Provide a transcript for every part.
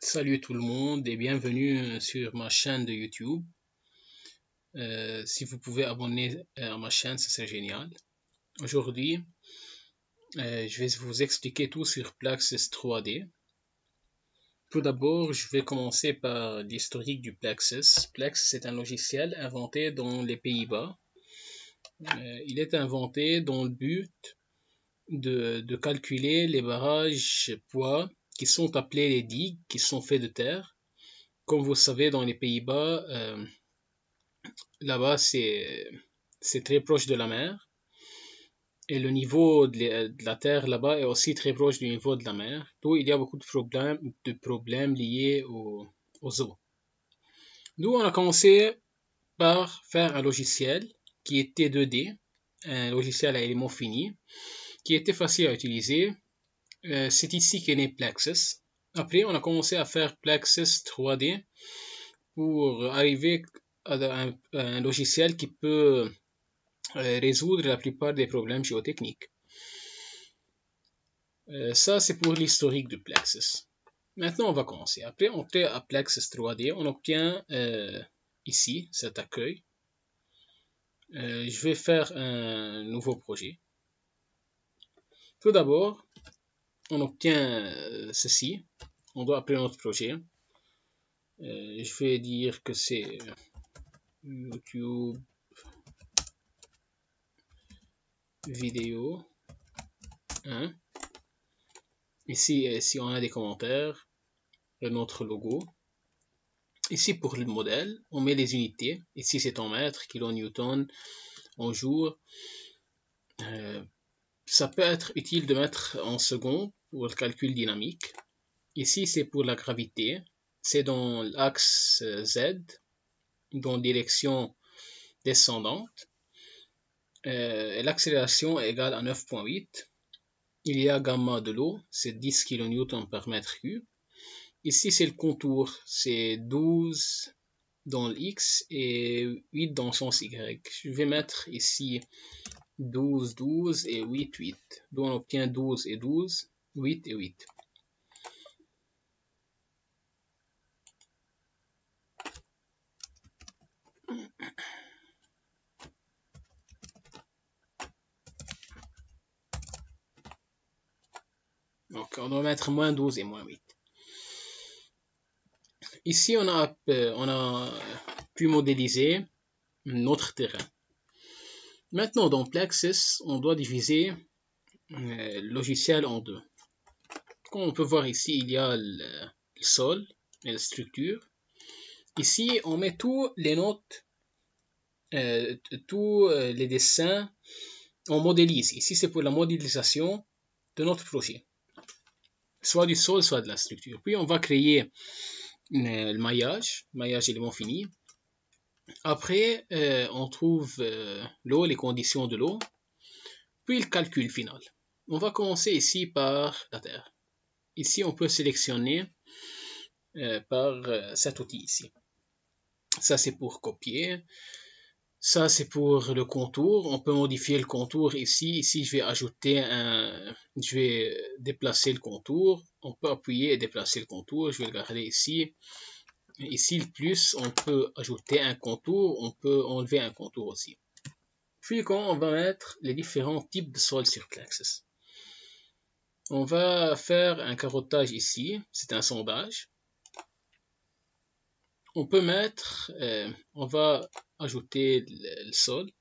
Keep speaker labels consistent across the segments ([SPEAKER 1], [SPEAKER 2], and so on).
[SPEAKER 1] Salut tout le monde et bienvenue sur ma chaîne de YouTube. Si vous pouvez abonner à ma chaîne, ce serait génial. Aujourd'hui, je vais vous expliquer tout sur Plaxis 3D. Tout d'abord, je vais commencer par l'historique du Plaxis. Plaxis est un logiciel inventé dans les Pays-Bas. Il est inventé dans le but de calculer les barrages poids qui sont appelés les digues, qui sont faits de terre. Comme vous savez, dans les Pays-Bas, là-bas, c'est très proche de la mer. Et le niveau de la terre là-bas est aussi très proche du niveau de la mer. Donc, il y a beaucoup de problèmes liés aux eaux. Nous, on a commencé par faire un logiciel qui était 2D, un logiciel à éléments finis, qui était facile à utiliser. C'est ici qu'est né Plaxis. Après, on a commencé à faire Plaxis 3D pour arriver à un logiciel qui peut résoudre la plupart des problèmes géotechniques. Ça, c'est pour l'historique de Plaxis. Maintenant, on va commencer. Après entrer à Plaxis 3D, on obtient ici cet accueil. Je vais faire un nouveau projet. Tout d'abord, on obtient ceci. On doit appeler notre projet. Je vais dire que c'est YouTube vidéo 1. Ici, si on a des commentaires, notre logo. Ici, pour le modèle, on met les unités. Ici, c'est en mètres, kilonewton, en jours. Ça peut être utile de mettre en secondes pour le calcul dynamique. Ici, c'est pour la gravité. C'est dans l'axe Z, dans direction descendante. L'accélération est égale à 9,8. Il y a gamma de l'eau, c'est 10 kN par mètre cube. Ici, c'est le contour, c'est 12 dans le X et 8 dans le sens Y. Je vais mettre ici 12, 12 et 8, 8. Donc on obtient 12 et 12, 8 et 8. Donc on doit mettre moins 12 et moins 8. Ici, on a pu modéliser notre terrain. Maintenant, dans Plaxis, on doit diviser le logiciel en deux. Comme on peut voir ici, il y a le sol et la structure. Ici, on met tous les notes, tous les dessins, on modélise. Ici, c'est pour la modélisation de notre projet. Soit du sol, soit de la structure. Puis, on va créer le maillage élément fini. Après, on trouve l'eau, les conditions de l'eau, puis le calcul final. On va commencer ici par la terre. Ici, on peut sélectionner par cet outil ici. Ça, c'est pour copier. Ça, c'est pour le contour. On peut modifier le contour ici. Ici, je vais déplacer le contour. On peut appuyer et déplacer le contour. Je vais le garder ici. Ici, le plus, on peut ajouter un contour. On peut enlever un contour aussi. Puis, quand on va mettre les différents types de sol sur Plaxis, on va faire un carottage ici. C'est un sondage. On peut mettre, on va ajouter le sol.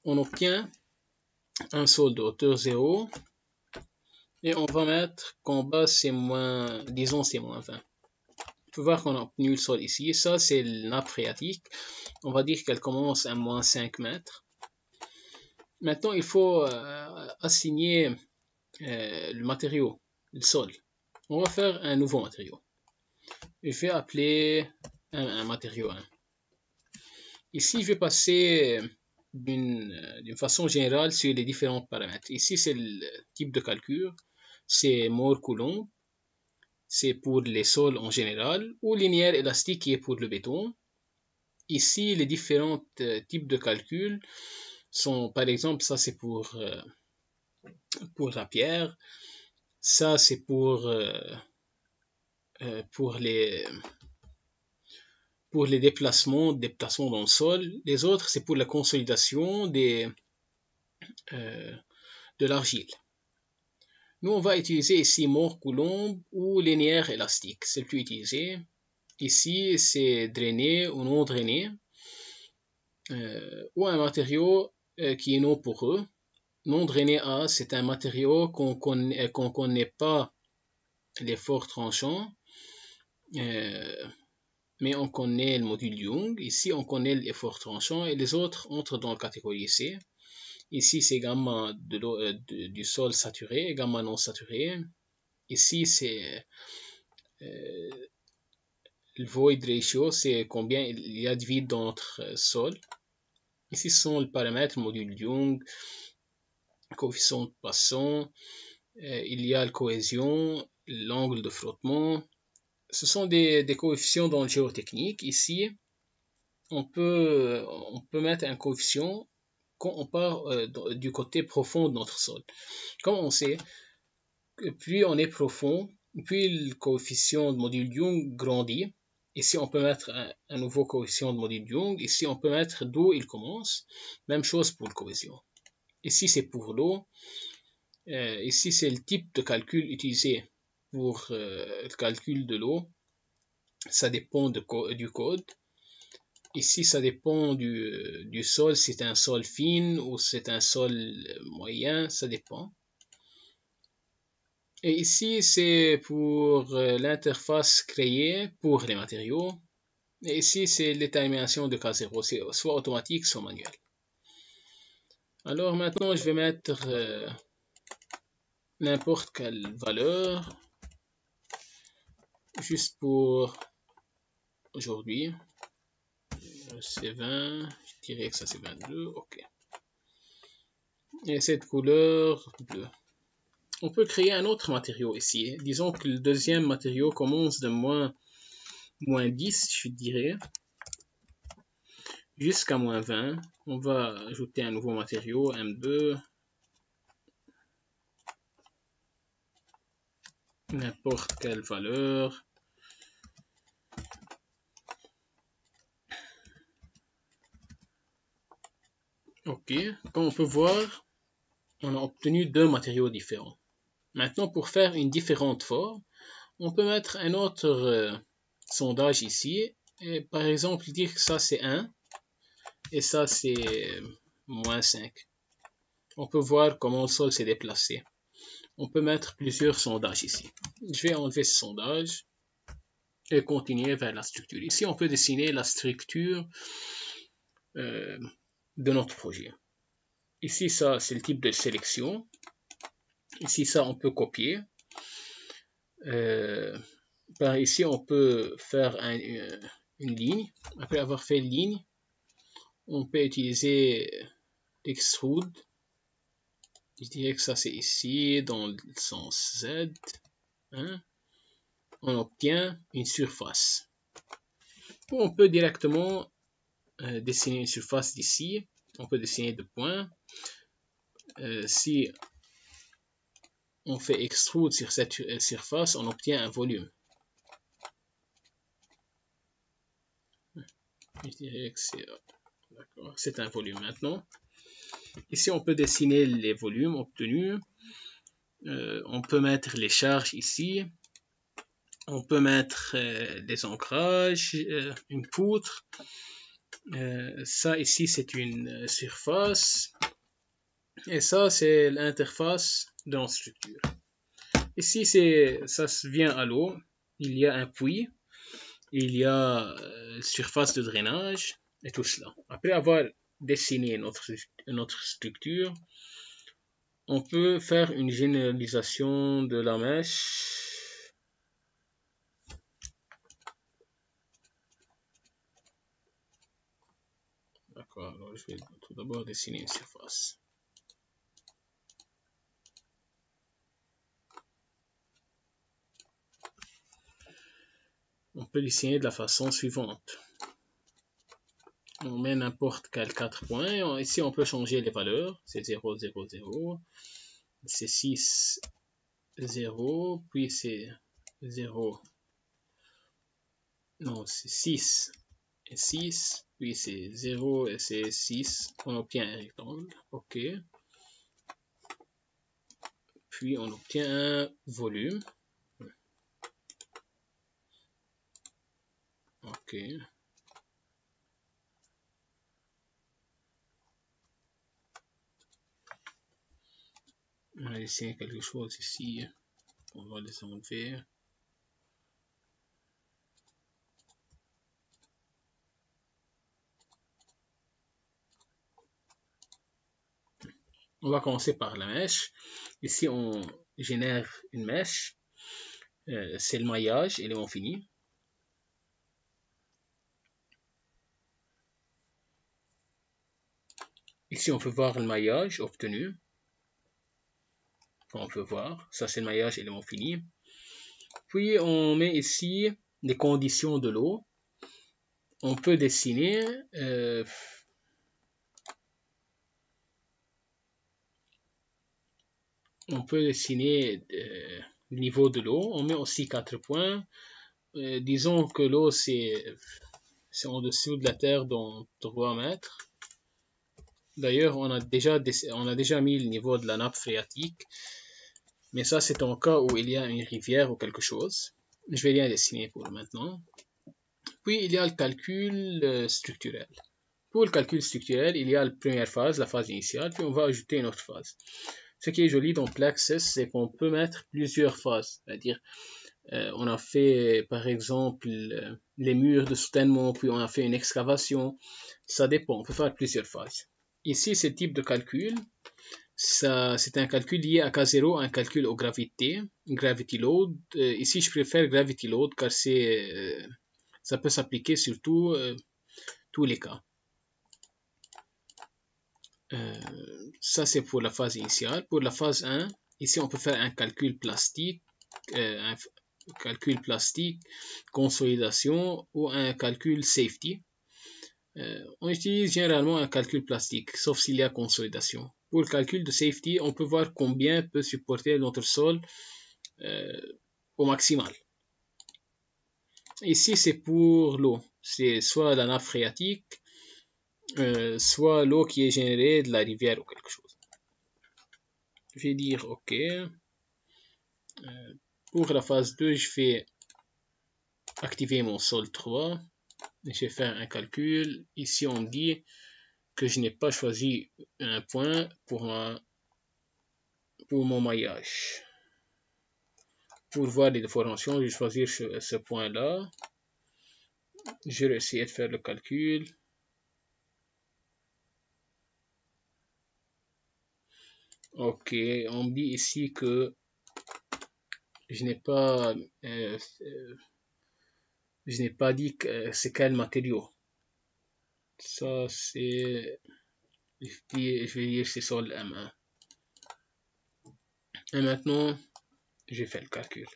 [SPEAKER 1] On obtient un sol de hauteur 0 et on va mettre qu'en bas c'est moins, disons c'est moins 20. On peut voir qu'on a obtenu le sol ici. Ça c'est la nappe phréatique. On va dire qu'elle commence à moins 5 mètres. Maintenant il faut assigner le matériau, le sol. On va faire un nouveau matériau. Je vais appeler un matériau 1. Ici je vais passer d'une façon générale sur les différents paramètres. Ici, c'est le type de calcul. C'est Mohr-Coulomb. C'est pour les sols en général. Ou linéaire élastique qui est pour le béton. Ici, les différents types de calcul sont, par exemple, ça c'est pour la pierre. Ça c'est pour pour les déplacements dans le sol. Les autres, c'est pour la consolidation de l'argile. Nous, on va utiliser ici Mohr-Coulomb ou linéaire élastique. C'est le plus utilisé. Ici, c'est drainé ou non drainé. Ou un matériau qui est non poreux. Non drainé A, c'est un matériau qu'on connaît pas les forts tranchants, mais on connaît le module Young. Ici, on connaît les forts tranchants et les autres entrent dans la catégorie C. Ici, c'est gamma du sol saturé et gamma non saturé. Ici, c'est le void ratio, c'est combien il y a de vide dans notre sol. Ici, ce sont les paramètres module Young, coefficient de Poisson, il y a la cohésion, l'angle de frottement. Ce sont des coefficients dans le géotechnique. Ici, on peut mettre un coefficient quand on part du côté profond de notre sol. Comme on sait, plus on est profond, plus le coefficient de module Young grandit. Ici, on peut mettre un nouveau coefficient de module Young. Ici, on peut mettre d'où il commence. Même chose pour la cohésion. Ici, c'est pour l'eau. Ici, c'est le type de calcul utilisé pour le calcul de l'eau. Ça dépend du code. Ici, ça dépend du sol. Si c'est un sol fin ou c'est un sol moyen, ça dépend. Et ici, c'est pour l'interface créée pour les matériaux. Et ici, c'est la détermination de K0. C'est soit automatique, soit manuel. Alors maintenant, je vais mettre n'importe quelle valeur. Juste pour aujourd'hui. C'est 20. Je dirais que ça c'est 22. Ok. Et cette couleur bleue. On peut créer un autre matériau ici. Disons que le deuxième matériau commence de moins 10, je dirais, jusqu'à moins 20. On va ajouter un nouveau matériau, M2. N'importe quelle valeur. Ok, comme on peut voir, on a obtenu deux matériaux différents. Maintenant, pour faire une différente forme, on peut mettre un autre sondage ici. Et par exemple, dire que ça c'est 1 et ça c'est moins 5. On peut voir comment le sol s'est déplacé. On peut mettre plusieurs sondages ici. Je vais enlever ce sondage et continuer vers la structure. Ici, on peut dessiner la structure de notre projet. Ici, ça, c'est le type de sélection. Ici, ça, on peut copier. Par ici, on peut faire une ligne. Après avoir fait une ligne, on peut utiliser l'extrude. Je dirais que ça, c'est ici, dans le sens Z. Hein? On obtient une surface. Ou on peut directement dessiner une surface d'ici. On peut dessiner deux points. Si on fait extrude sur cette surface, on obtient un volume. Je dirais que c'est un volume maintenant. Ici, on peut dessiner les volumes obtenus. On peut mettre les charges ici. On peut mettre des ancrages, une poutre. Ça ici, c'est une surface. Et ça, c'est l'interface de notre structure. Ici, ça vient à l'eau. Il y a un puits. Il y a surface de drainage et tout cela. Après avoir dessiné notre structure, on peut faire une généralisation de la mèche. D'accord, alors je vais tout d'abord dessiner une surface. On peut dessiner de la façon suivante. On met n'importe quel 4 points. Ici, on peut changer les valeurs. C'est 0, 0, 0. C'est 6, 0. Puis c'est 0, non, c'est 6 et 6, puis c'est 0 et c'est 6, on obtient un rectangle, ok. Puis on obtient un volume, ok. On va essayer quelque chose ici, on va les enlever. On va commencer par la mèche. Ici, on génère une mèche. C'est le maillage, élément fini. Ici, on peut voir le maillage obtenu. On peut voir, ça c'est le maillage, élément fini. Puis, on met ici les conditions de l'eau. On peut dessiner le niveau de l'eau. On met aussi 4 points. Disons que l'eau c'est en dessous de la terre dans 3 mètres. D'ailleurs, on a déjà mis le niveau de la nappe phréatique. Mais ça, c'est en cas où il y a une rivière ou quelque chose. Je vais rien dessiner pour maintenant. Puis, il y a le calcul structurel. Pour le calcul structurel, il y a la première phase, la phase initiale, puis on va ajouter une autre phase. Ce qui est joli dans Plexus, c'est qu'on peut mettre plusieurs phases. C'est-à-dire, on a fait, par exemple, les murs de soutènement, puis on a fait une excavation. Ça dépend, on peut faire plusieurs phases. Ici, ce type de calcul, c'est un calcul lié à K0, un calcul aux gravités, gravity load. Ici, je préfère gravity load car ça peut s'appliquer sur tous les cas. Ça, c'est pour la phase initiale. Pour la phase 1, ici, on peut faire un calcul plastique, consolidation ou un calcul safety. On utilise généralement un calcul plastique, sauf s'il y a consolidation. Pour le calcul de safety, on peut voir combien peut supporter notre sol au maximal. Ici, c'est pour l'eau. C'est soit la nappe phréatique, soit l'eau qui est générée de la rivière ou quelque chose. Je vais dire OK. Pour la phase 2, je vais activer mon sol 3. Je vais faire un calcul. Ici, on me dit que je n'ai pas choisi un point pour mon maillage. Pour voir les déformations, je vais choisir ce point-là. Je vais essayer de faire le calcul. Ok, on me dit ici que je n'ai pas dit que c'est quel matériau. Ça c'est, je vais dire c'est sol M1. Et maintenant, j'ai fait le calcul.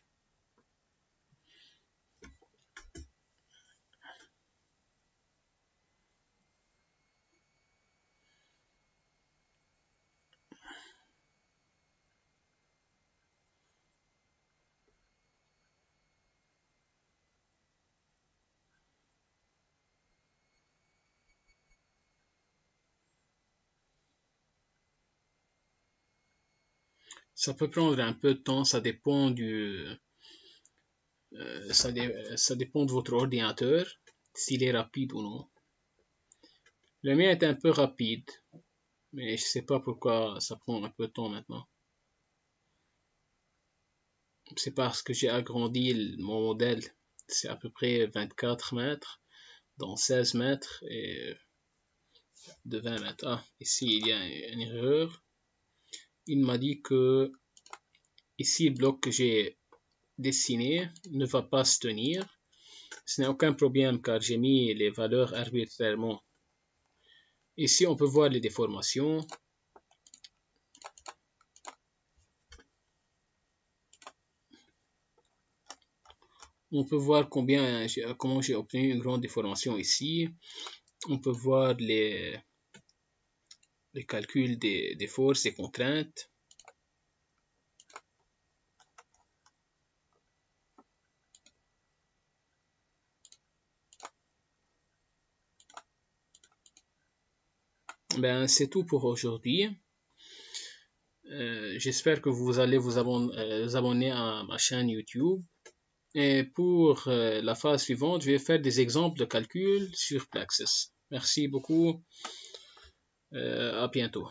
[SPEAKER 1] Ça peut prendre un peu de temps, ça dépend ça dépend de votre ordinateur, s'il est rapide ou non. Le mien est un peu rapide, mais je sais pas pourquoi ça prend un peu de temps maintenant. C'est parce que j'ai agrandi mon modèle. C'est à peu près 24 mètres, dans 16 mètres et de 20 mètres. Ah, ici il y a une erreur. Il m'a dit que ici le bloc que j'ai dessiné ne va pas se tenir. Ce n'est aucun problème car j'ai mis les valeurs arbitrairement. Ici on peut voir les déformations. On peut voir comment j'ai obtenu une grande déformation ici. On peut voir les calculs des forces et contraintes. Ben, c'est tout pour aujourd'hui. J'espère que vous allez vous abonner à ma chaîne YouTube. Et pour la phase suivante, je vais faire des exemples de calcul sur Plaxis. Merci beaucoup. À bientôt.